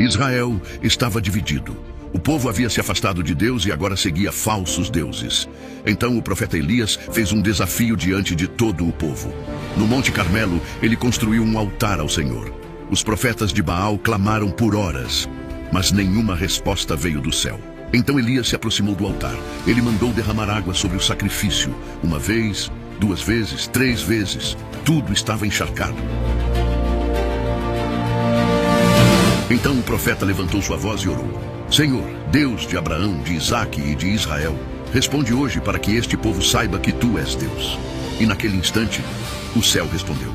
Israel estava dividido. O povo havia se afastado de Deus e agora seguia falsos deuses. Então o profeta Elias fez um desafio diante de todo o povo. No Monte Carmelo, ele construiu um altar ao Senhor. Os profetas de Baal clamaram por horas, mas nenhuma resposta veio do céu. Então Elias se aproximou do altar. Ele mandou derramar água sobre o sacrifício. 1 vez, 2 vezes, 3 vezes. Tudo estava encharcado. Então o profeta levantou sua voz e orou: Senhor, Deus de Abraão, de Isaque e de Israel, responde hoje para que este povo saiba que Tu és Deus. E naquele instante, o céu respondeu.